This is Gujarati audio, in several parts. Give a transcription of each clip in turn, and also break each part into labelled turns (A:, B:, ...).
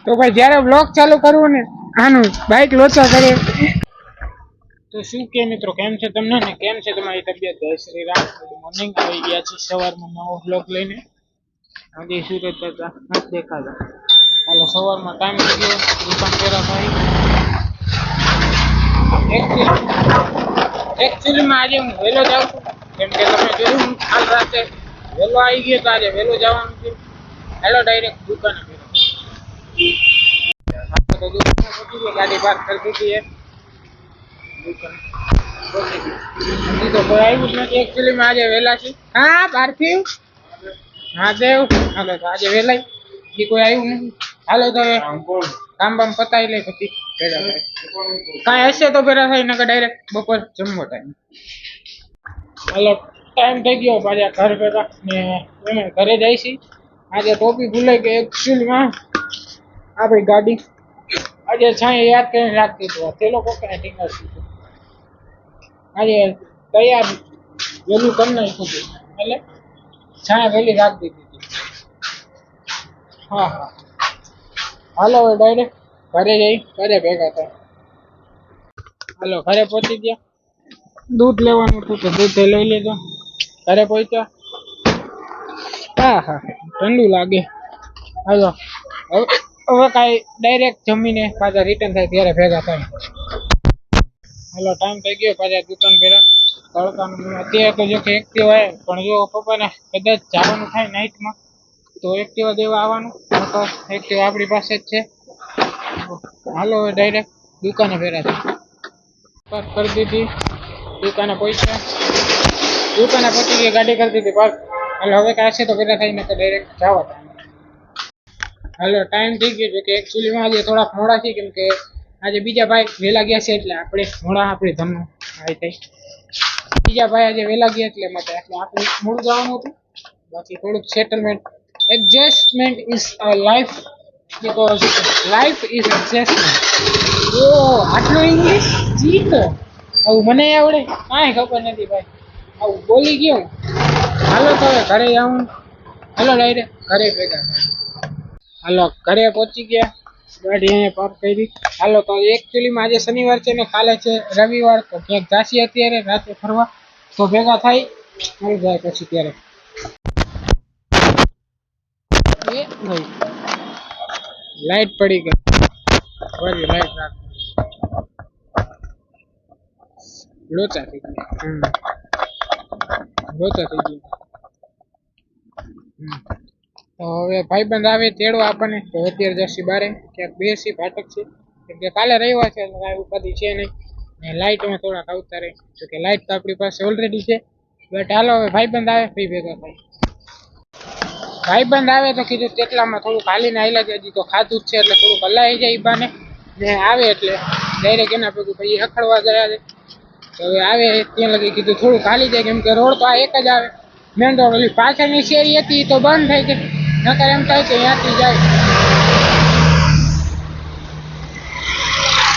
A: તો ભાઈ જ્યારે બ્લોગ ચાલુ કરવું ને આનું બાઇક લોચો કરે. તો શું કે મિત્રો, કેમ છે તમને ને કેમ છે તમારી તબિયત? જય શ્રી રામ, ગુડ મોર્નિંગ. આવી ગયા છે સવારમાં નવો બ્લોગ લઈને. આજે સુરત હતા નથી દેખાતા. હાલો સવારમાં ટાઈમ થઈ ગયો, દુકાન પેલા ભાઈ. એકચ્યુઅલીમાં આજે હું વહેલો જાઉં છું, કેમ કે તમે જોયું હું કાલ રાતે વહેલો આવી ગયો, તો આજે વહેલો જવાનું છે. હેલો ડાયરેક્ટ દુકાને ફેરો. તો દુકાને પહોંચી ગયો, ગાડી પાર્ક કરી દીધી છે. દુકાન પહોંચી ગયો. હજી તો કોઈ આવ્યું જ નથી. એકચ્યુઅલીમાં આજે વહેલા છે. હા પાર્થિવ, હા દેવ. હાલો તો આજે વહેલા હજી કોઈ આવ્યું નથી. હાલો તો હવે કામ બામ પતાવી લે પછી ભેગા થાય. કાંઈ હશે તો ભેગા થાય, નકર ડાયરેક્ટ બપોર જમવો ટાઈમ. હાલો ટાઈમ થઈ ગયો પાછા ઘર ભેગા ને અમે ઘરે જાય છે. આજે ટોપી ભૂલાઈ ગઈ એકચ્યુઅલીમાં. આપણી ગાડી આજે છાંય યાદ કરીને રાખતી હતું. તે લોકો કઈ ટીંગર હતું આજે તૈયાર વેલું કરી નાખ્યું હતું, એટલે છાંય વેલી રાખી દીધી. હા હા હાલો હવે ડાયરેક્ટ ઘરે જઈ ઘરે ભેગા થાય. હાલો ઘરે પહોંચી ગયા. દૂધ લેવાનું હતું તો દૂધ લઈ લીધો. ઘરે પહોંચ્યા. હા હા ઠંડુ લાગે. હાલો હવે કાંઈ ડાયરેક્ટ જમીને પાછા રિટર્ન થાય ત્યારે ભેગા થાય. હાલો ટાઈમ થઈ ગયો પાછા દુકાન ભેગા. તડકાનું અત્યારે તો જો કે એક્ટિવા આવે, પણ જો પપ્પાને કદાચ જવાનું થાય નાઇટમાં તો એક્ટિવા દેવા આવવાનું. તો એક્ટિવા આપણી પાસે જ છે. હાલો હવે ડાયરેક્ટ દુકાને ભેગા થાય. પાર્ક કરી દીધી, દુકાને પહોંચ્યા. દુકાને પહોંચી ગઈ, ગાડી કરી દીધી પાર્ક. હાલો હવે કાંઈ હશે તો ભેગા થઈને તો ડાયરેક્ટ જવા થાય. હાલો ટાઈમ થઈ ગયો છે કે એકચ્યુઅલીમાં આજે થોડાક મોડા છે, કેમ કે આજે બીજા ભાઈ વહેલા ગયા છે એટલે આપણે મોડા આપણી ધમનું આવી થાય. બીજા ભાઈ આજે વહેલા ગયા એટલે માટે એટલે આપણે મોડું જવાનું હતું. બાકી થોડુંક settlement, adjustment is a life, because life is adjustment. ઓ આટલું ઇંગ્લિશ જીતો આવું મને આવડે કાંઈ ખબર નથી ભાઈ, આવું બોલી ગયો. હાલો તો હવે ઘરે આવું. હાલો ડાયરેક્ટ ઘરે ભેગા થાય. હાલો ઘરે પહોંચી ગયા, ગાડી અહીંયા પાર્ક કરી. હાલો તો એકચ્યુઅલીમાં આજે શનિવાર છે ને કાલે છે રવિવાર, તો ક્યાંક જાસી અત્યારે રાતે ફરવા, તો ભેગા થાય મળી જાય પછી ત્યારે. એ ભાઈ લાઈટ પડી ગઈ, ફરી લાઈટ રાખ લોચા થઈ ગયા. લોચા થઈ ગયા. તો હવે ભાઈબંધ આવે તેડવા આપણને, તો અત્યારે જશે બારે ક્યાંક બેસી ભાટક છે, કેમ કે કાલે રવિવાર છે એટલે કાંઈ ઉપાધિ છે નહીં. ને લાઇટમાં થોડાક આવતા રહે, તો કે લાઇટ તો આપણી પાસે ઓલરેડી છે. બટ હાલો હવે ભાઈબંધ આવે ફરી ભેગા થાય. ભાઈબંધ આવે તો કીધું તેટલામાં થોડુંક હાલીને હાલ્યા જાય. હજી તો ખાધું જ છે એટલે થોડુંક હલાઈ જાય ઈ બાને. ને આવે એટલે ડાયરેક્ટ એના ભેગું પછી રખડવા ગયા છે. તો હવે આવે ત્યાં લગી કીધું થોડુંક હાલી જાય, કેમ કે રોડ તો આ એક જ આવે મેન રોડ. ઓલી પાછળની શેરી હતી તો બંધ થઈ ગઈ, નકર એમ થાય કે ત્યાંથી જાય.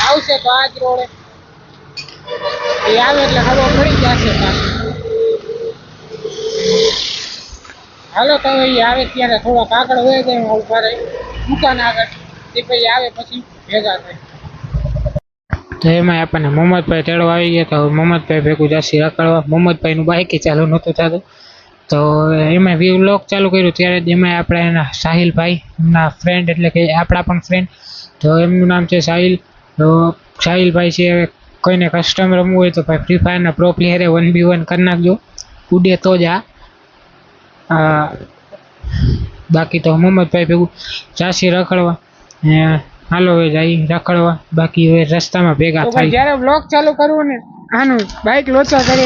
A: આવશે તો આ જ રોડે એ આવે એટલે ખબર પડી જશે પાછું. હાલો તો હવે આવે ત્યારે થોડાક આગળ હોય જાય ઉભા રહી દુકાન આગળ, તે પછી આવે પછી ભેગા થાય. તો એમાં આપણને મોહમ્મદભાઈ તેડવા આવી ગયા. તો મોહમ્મદભાઈ ભેગું જાસી રખડવા. મોહમ્મદભાઈનું બાઇક ચાલુ નહોતું થતું, તો એમાં વ્લોગ ચાલુ કર્યું ત્યારે એમાં આપણે એના સાહિલભાઈ, એમના ફ્રેન્ડ, એટલે કે આપણા પણ ફ્રેન્ડ, તો એમનું નામ છે સાહિલ. તો સાહિલભાઈ છે, હવે કોઈને કસ્ટમ રમવું હોય તો ભાઈ ફ્રી ફાયરના પ્રો પ્લેયરે 1v1 કરી નાખજો, ઉડે તો જ. બાકી તો મોહમ્મદભાઈ ભેગું જાસી રખડવા. હાલો હવે જાય રખડવા, બાકી હવે રસ્તામાં ભેગા થાય. જ્યારે બ્લોગ ચાલુ કરવું ને આનું બાઇક લોચા કરે,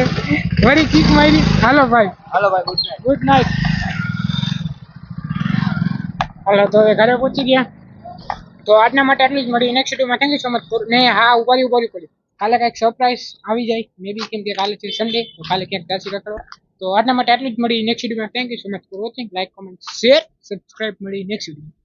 A: વળી કિક મારી. હાલો ભાઈ, હાલો ભાઈ, ગુડ નાઇટ. Good night. હાલો તો હવે ઘરે પહોંચી ગયા. તો આજના માટે આટલું જ. મળી નેક્સ્ટ વિડીયોમાં. Thank you so much. ને હા ઉપાડી પડ્યું, કાલે કંઈક સરપ્રાઈઝ આવી જાય મે બી, કેમ કે કાલે છે સન્ડે, તો કાલે ક્યાંક જાસી રખડવા. તો આજના માટે આટલું જ. મળી નેક્સ્ટ વિડીયોમાં. Thank you so much for watching. Like, comment, share, subscribe. મળી નેક્સ્ટ વિડીયો.